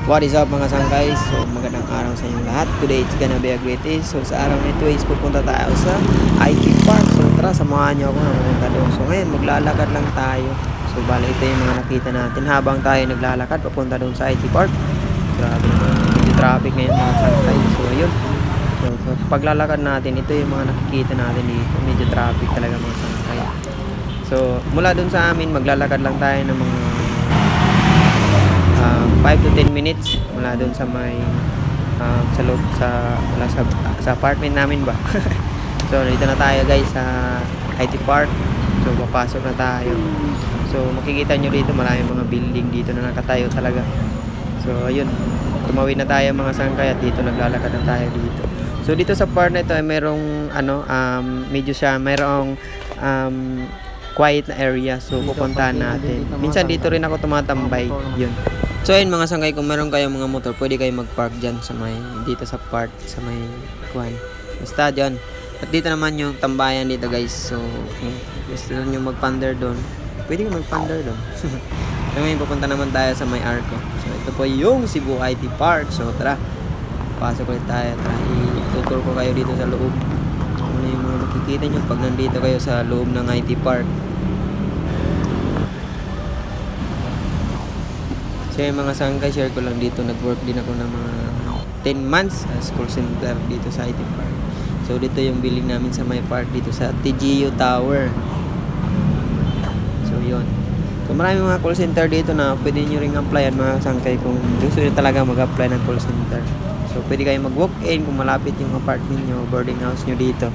What is up mga sangkay? So magandang araw sa inyong lahat. Today it's gonna be a great day. So sa araw nito is pupunta tayo sa IT Park. So tara, samahan niyo ako na pupunta doon. So ngayon maglalakad lang tayo. So bali ito yung mga nakita natin habang tayo naglalakad papunta doon sa IT Park. Grabe naman, medyo traffic ngayon mga sangkay. So ayun. So paglalakad natin, ito yung mga nakikita natin dito. Medyo traffic talaga mga sangkay. So mula doon sa amin maglalakad lang tayo ng mga 5 to 10 minutes mula doon sa may sa loob sa apartment namin ba. So dito na tayo guys sa IT Park. So papasok na tayo. So makikita nyo dito maraming mga building dito na nakatayo talaga. So ayun, tumawid na tayo mga sangkay at dito naglalakad na tayo dito. So dito sa part na ito ay merong medyo siya merong quiet na area. So pupuntahan natin. Minsan dito rin ako tumatambay. Yun. So ayun mga sangkay, kung meron kayong mga motor, pwede kayo mag-park dyan sa may, dito sa part, sa may kuwan. Basta dyan. At dito naman yung tambayan dito guys. So kung gusto nyo mag-pander doon, pwede kayo mag-pander doon. So ngayon pupunta naman tayo sa may Arco. So ito po yung Cebu IT Park. So tara, pasok ulit tayo. Tara, i-tour ko kayo dito sa loob. Ano yung mga makikita nyo pag nandito kayo sa loob ng IT Park. So yung mga sangkay, share ko lang dito, nag-work din ako ng mga 10 months as call center dito sa IT Park. So dito yung building namin sa may park dito sa TGU Tower. So yun. So maraming mga call center dito na pwede nyo ring applyan mga sangkay kung gusto nyo talaga mag-apply ng call center. So pwede kayo mag-walk-in kung malapit yung apartment nyo, boarding house nyo dito.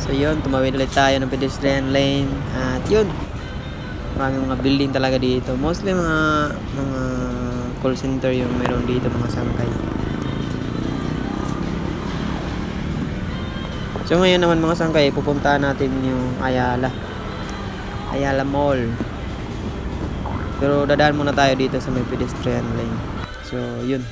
So yun, tumawid ulit tayo ng pedestrian lane. At yun, maraming mga building talaga dito. Mostly mga call center yung meron dito mga sangkay. So ngayon naman mga sangkay, pupuntahan natin yung Ayala Mall. Pero dadaan muna tayo dito sa may pedestrian lane. So yun.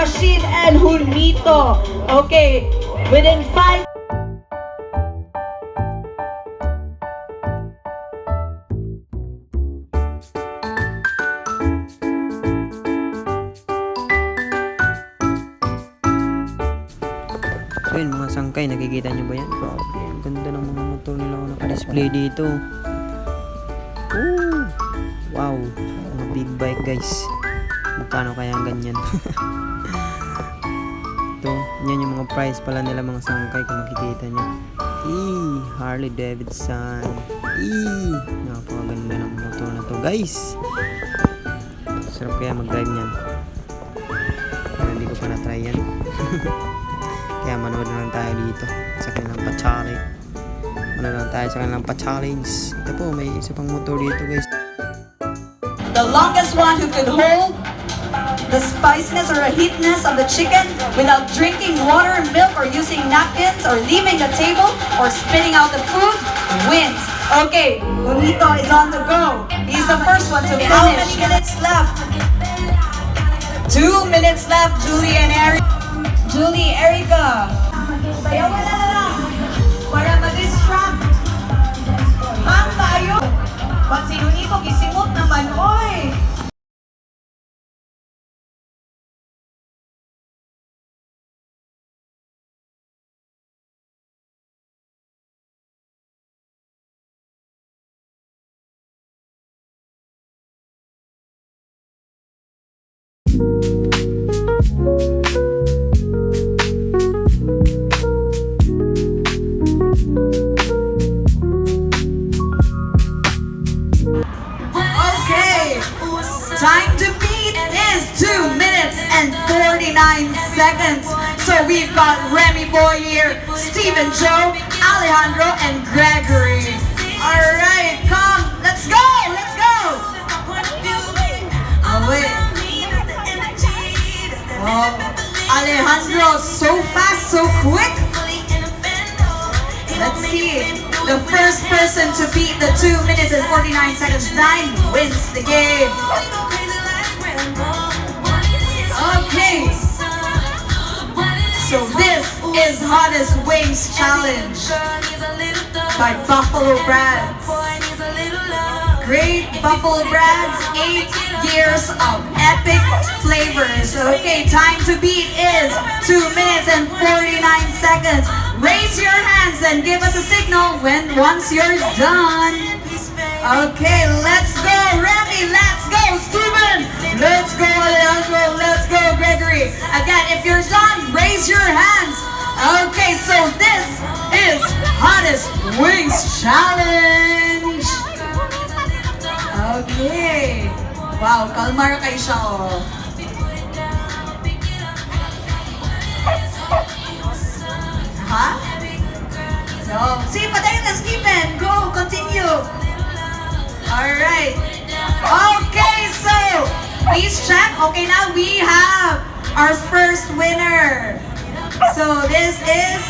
Rashid and Junito. Okay, within 5. So yun mga sangkay, nakikita nyo ba yan? Grabe, ang ganda ng mga motor nila naka-display dito. Ooh, wow, mga big bike guys. Magkano kaya ang ganyan? Ito, yan yung mga price pala nila mga sangkay kung makikita nyo. Harley Davidson. Napakaganda ng motor na to guys. Sarap kaya mag-drive nyan. Pero hindi ko pa na-try yan. Kaya manood na lang tayo dito sa kanilang pa-challenge. Manood lang tayo sa kanilang pa-challenge. Ito po, may isa pang motor dito guys. The longest one who could hold the spiciness or the heatness of the chicken without drinking water, milk, or using napkins, or leaving the table, or spitting out the food, wins. Okay, Junito is on the go. He's the first one to finish. How many minutes left? 2 minutes left, Julie and Eric. Julie, Erica. Sayawan na lang para ma-distract. Hang tayo. Pag si Junito, gisimot naman, oy. Time to beat is 2 minutes and 49 seconds. So we've got Remy Boy here, Stephen Joe, Alejandro, and Gregory. Alright, come, let's go, let's go! Oh wait. Oh, Alejandro, so fast, so quick. Let's see. The first person to beat the 2 minutes and 49 seconds time wins the game. Okay. So this is Hottest Wings Challenge by Buffalo Brads. Great Buffalo Brads, 8 years of epic flavors. Okay, time to beat is 2 minutes and 49 seconds. Raise your hands and give us a signal once you're done. Okay, let's go, Remy, let's go, Steven, let's go, Alejandro, let's go, Gregory. Again, if you're done, raise your hands. Okay, so this is Hottest Wings Challenge. Okay. Wow, kalmar kayo siya, oh. Ha? So, see, patayin na, Stephen. Go, continue. Alright. Okay, so, please check. Okay, now we have our first winner. So, this is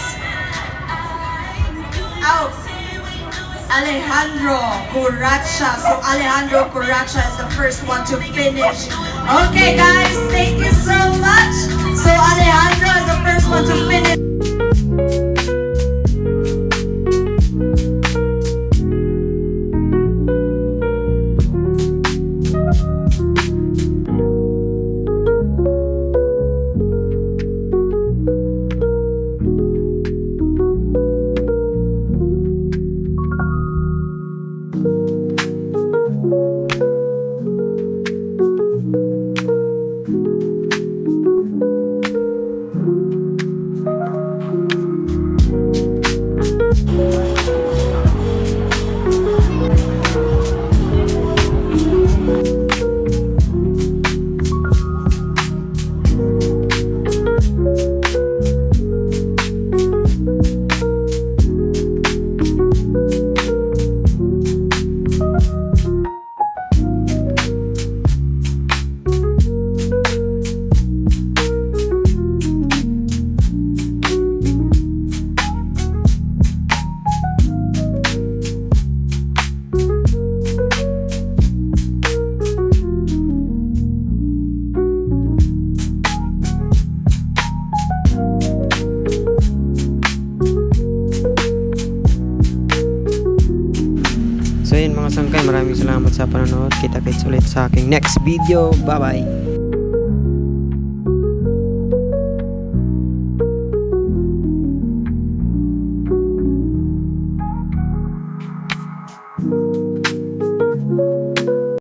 Alejandro Curacha. So, Alejandro Curacha is the first one to finish. Okay, guys, thank you so much. So, Alejandro is the first one to finish. kasangkay, maraming salamat sa panonood. Kita-kits ulit sa aking next video. Bye-bye!